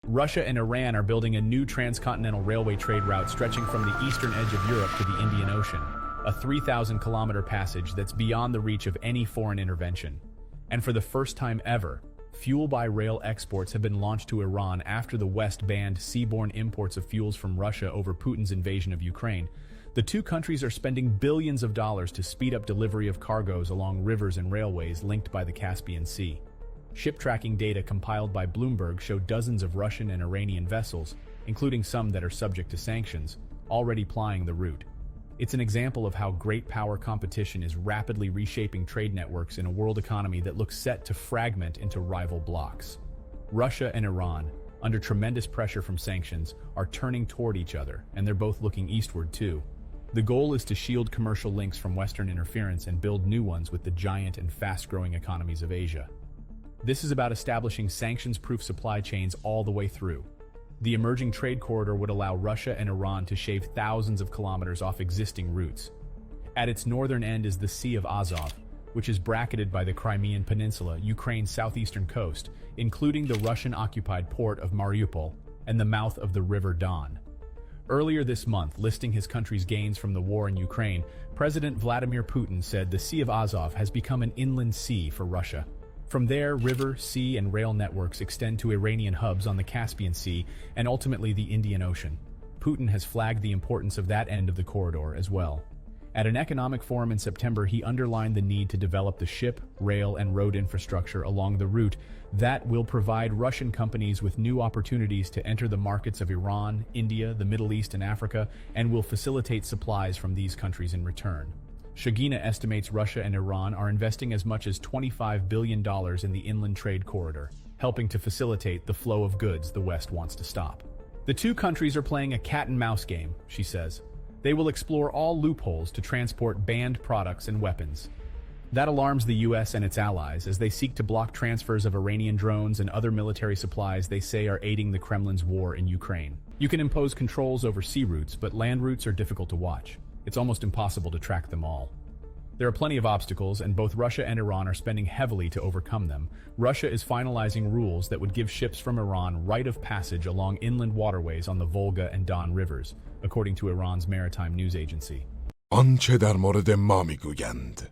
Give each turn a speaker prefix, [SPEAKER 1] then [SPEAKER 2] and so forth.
[SPEAKER 1] Russia and Iran are building a new transcontinental railway trade route stretching from the eastern edge of Europe to the Indian Ocean, a 3,000-kilometer passage that's beyond the reach of any foreign intervention. And for the first time ever, fuel-by-rail exports have been launched to Iran after the West banned seaborne imports of fuels from Russia over Putin's invasion of Ukraine. The two countries are spending billions of dollars to speed up delivery of cargoes along rivers and railways linked by the Caspian Sea. Ship tracking data compiled by Bloomberg show dozens of Russian and Iranian vessels, including some that are subject to sanctions, already plying the route. It's an example of how great power competition is rapidly reshaping trade networks in a world economy that looks set to fragment into rival blocs. Russia and Iran, under tremendous pressure from sanctions, are turning toward each other, and they're both looking eastward too. The goal is to shield commercial links from Western interference and build new ones with the giant and fast-growing economies of Asia. This is about establishing sanctions-proof supply chains all the way through. The emerging trade corridor would allow Russia and Iran to shave thousands of kilometers off existing routes. At its northern end is the Sea of Azov, which is bracketed by the Crimean Peninsula, Ukraine's southeastern coast, including the Russian-occupied port of Mariupol and the mouth of the River Don. Earlier this month, listing his country's gains from the war in Ukraine, President Vladimir Putin said the Sea of Azov has become an inland sea for Russia. From there, river, sea, and rail networks extend to Iranian hubs on the Caspian Sea and ultimately the Indian Ocean. Putin has flagged the importance of that end of the corridor as well. At an economic forum in September, he underlined the need to develop the ship, rail, and road infrastructure along the route that will provide Russian companies with new opportunities to enter the markets of Iran, India, the Middle East, and Africa, and will facilitate supplies from these countries in return. Chegونه estimates Russia and Iran are investing as much as $25 billion in the inland trade corridor, helping to facilitate the flow of goods the West wants to stop. The two countries are playing a cat-and-mouse game, she says. They will explore all loopholes to transport banned products and weapons. That alarms the US and its allies as they seek to block transfers of Iranian drones and other military supplies they say are aiding the Kremlin's war in Ukraine. You can impose controls over sea routes, but land routes are difficult to watch. It's almost impossible to track them all. There are plenty of obstacles, and both Russia and Iran are spending heavily to overcome them. Russia is finalizing rules that would give ships from Iran right of passage along inland waterways on the Volga and Don rivers, according to Iran's maritime news agency.
[SPEAKER 2] آنچه در مورد ما میگویند